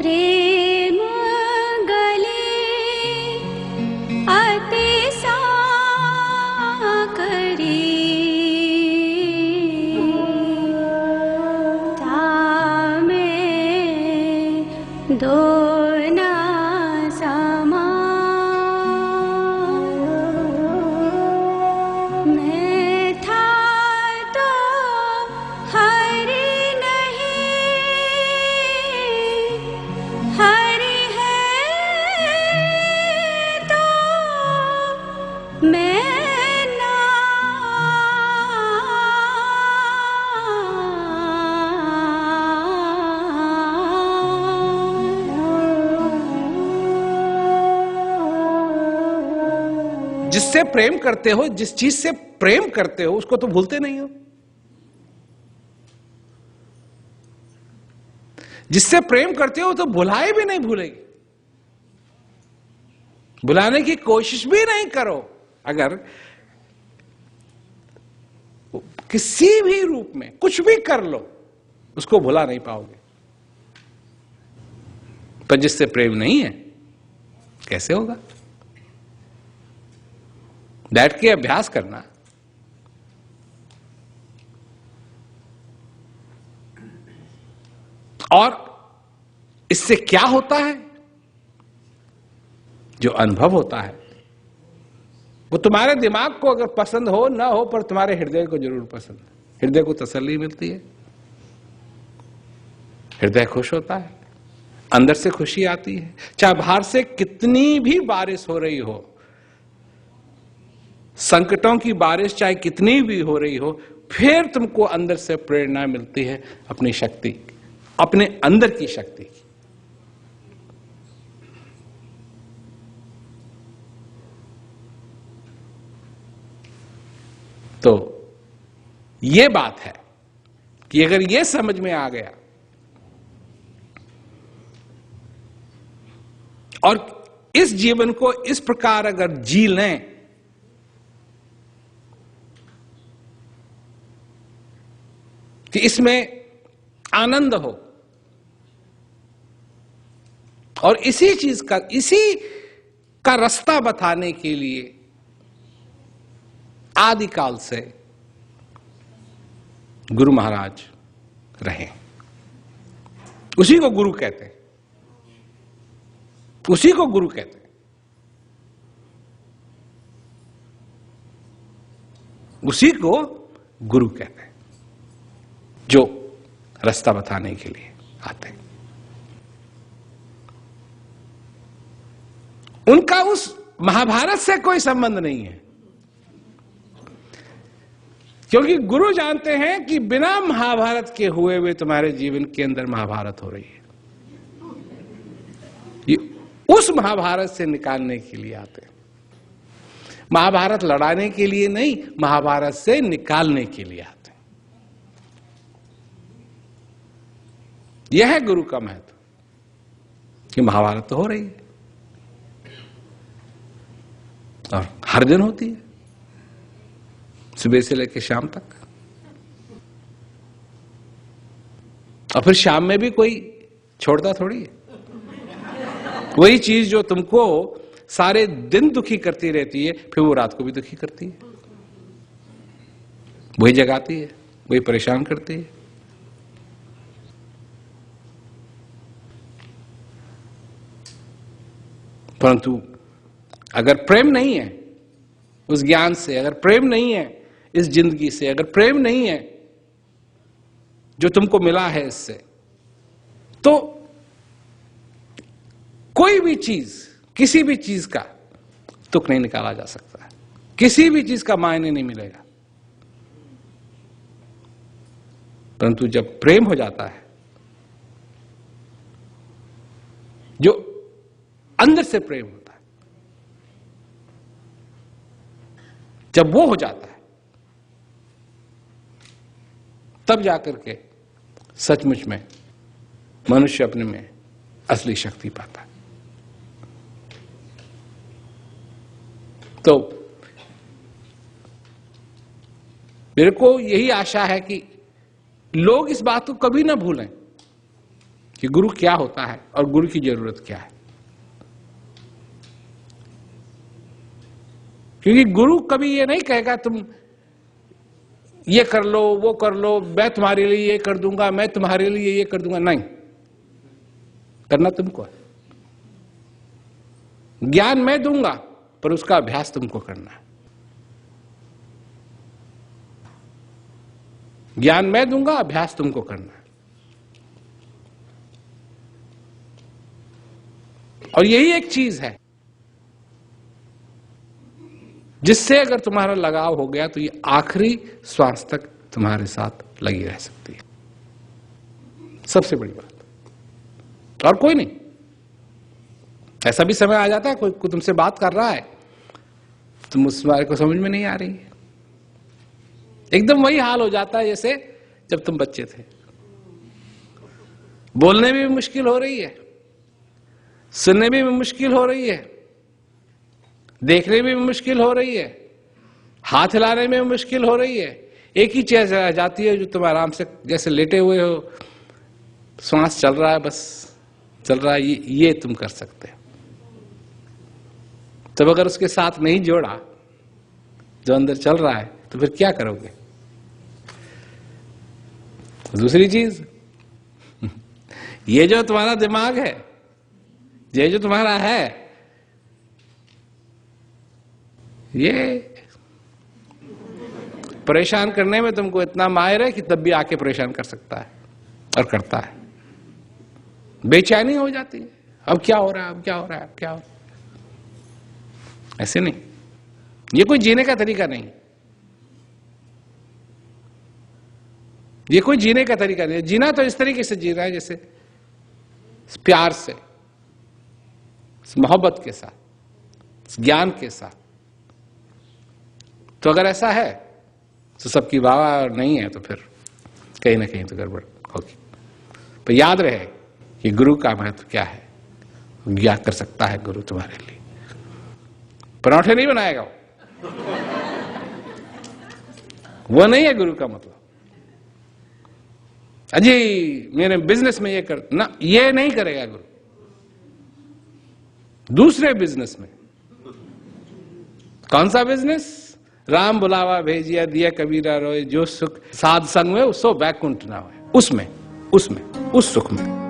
प्रेम गले अति साकरी, तामे दो ना समा। मैं था तो हरि नहीं, हरि है तो मैं ना। जिससे प्रेम करते हो, जिस चीज से प्रेम करते हो, उसको तो भूलते नहीं हो। जिससे प्रेम करते हो तो भुलाए भी नहीं भूलेगी, भुलाने की कोशिश भी नहीं करो। अगर किसी भी रूप में कुछ भी कर लो, उसको भुला नहीं पाओगे। पर जिससे प्रेम नहीं है, कैसे होगा? बैठ के अभ्यास करना। और इससे क्या होता है? जो अनुभव होता है वो तुम्हारे दिमाग को अगर पसंद हो ना हो, पर तुम्हारे हृदय को जरूर पसंद है। हृदय को तसल्ली मिलती है, हृदय खुश होता है, अंदर से खुशी आती है। चाहे बाहर से कितनी भी बारिश हो रही हो, संकटों की बारिश चाहे कितनी भी हो रही हो, फिर तुमको अंदर से प्रेरणा मिलती है अपनी शक्ति, अपने अंदर की शक्ति की। तो यह बात है कि अगर यह समझ में आ गया और इस जीवन को इस प्रकार अगर जी लें कि इसमें आनंद हो, और इसी का रास्ता बताने के लिए आदिकाल से गुरु महाराज रहे। उसी को गुरु कहते हैं, उसी को गुरु कहते हैं, उसी को गुरु कहते हैं, जो रास्ता बताने के लिए आते हैं। उनका उस महाभारत से कोई संबंध नहीं है, क्योंकि गुरु जानते हैं कि बिना महाभारत के हुए हुए तुम्हारे जीवन के अंदर महाभारत हो रही है। ये उस महाभारत से निकालने के लिए आते हैं। महाभारत लड़ाने के लिए नहीं, महाभारत से निकालने के लिए आते हैं। यह है गुरु का महत्व, कि महाभारत तो हो रही है और हर दिन होती है, सुबह से लेकर शाम तक। और फिर शाम में भी कोई छोड़ता थोड़ी है। वही चीज जो तुमको सारे दिन दुखी करती रहती है, फिर वो रात को भी दुखी करती है, वही जगाती है, वही परेशान करती है। परंतु अगर प्रेम नहीं है उस ज्ञान से, अगर प्रेम नहीं है इस जिंदगी से, अगर प्रेम नहीं है जो तुमको मिला है इससे, तो कोई भी चीज, किसी भी चीज का तुक नहीं निकाला जा सकता है, किसी भी चीज का मायने नहीं मिलेगा। परंतु जब प्रेम हो जाता है, जो अंदर से प्रेम होता है, जब वो हो जाता है, तब जाकर के सचमुच में मनुष्य अपने में असली शक्ति पाता है। तो मेरे को यही आशा है कि लोग इस बात को कभी ना भूलें कि गुरु क्या होता है और गुरु की जरूरत क्या है। क्योंकि गुरु कभी ये नहीं कहेगा तुम ये कर लो, वो कर लो, मैं तुम्हारे लिए ये कर दूंगा, मैं तुम्हारे लिए ये कर दूंगा। नहीं, करना तुमको है। ज्ञान मैं दूंगा पर उसका अभ्यास तुमको करना है। ज्ञान मैं दूंगा, अभ्यास तुमको करना है। और यही एक चीज है जिससे अगर तुम्हारा लगाव हो गया तो ये आखिरी श्वास तक तुम्हारे साथ लगी रह सकती है। सबसे बड़ी बात। और कोई नहीं। ऐसा भी समय आ जाता है कोई तुमसे बात कर रहा है, तुम उस बारे को समझ में नहीं आ रही है। एकदम वही हाल हो जाता है जैसे जब तुम बच्चे थे। बोलने में भी मुश्किल हो रही है, सुनने में भी मुश्किल हो रही है, देखने में भी मुश्किल हो रही है, हाथ हिलाने में भी मुश्किल हो रही है। एक ही चीज रह जाती है जो तुम आराम से जैसे लेटे हुए हो, श्वास चल रहा है, बस चल रहा है, ये तुम कर सकते हो। तब अगर उसके साथ नहीं जोड़ा जो अंदर चल रहा है तो फिर क्या करोगे? दूसरी चीज, ये जो तुम्हारा दिमाग है, ये जो तुम्हारा है, ये परेशान करने में तुमको इतना माहिर है कि तब भी आके परेशान कर सकता है और करता है। बेचैनी हो जाती है, अब क्या हो रहा है, अब क्या हो रहा है, अब क्या हो रहा है। ऐसे नहीं, ये कोई जीने का तरीका नहीं, ये कोई जीने का तरीका नहीं। जीना तो इस तरीके से जीना है जैसे प्यार से, मोहब्बत के साथ, ज्ञान के साथ। तो अगर ऐसा है तो सबकी वाह और नहीं है तो फिर कहीं ना कहीं तो गड़बड़ होगी। पर याद रहे कि गुरु का महत्व क्या है, ज्ञात कर सकता है गुरु तुम्हारे लिए। पराठे नहीं बनाएगा वो नहीं है गुरु का मतलब। अजी मेरे बिजनेस में ये कर ना, ये नहीं करेगा गुरु। दूसरे बिजनेस में, कौन सा बिजनेस? राम बुलावा भेजिया दिया कबीरा रोए, जो सुख साध संग में सो बैकुंठ ना हो। उसमें उस सुख में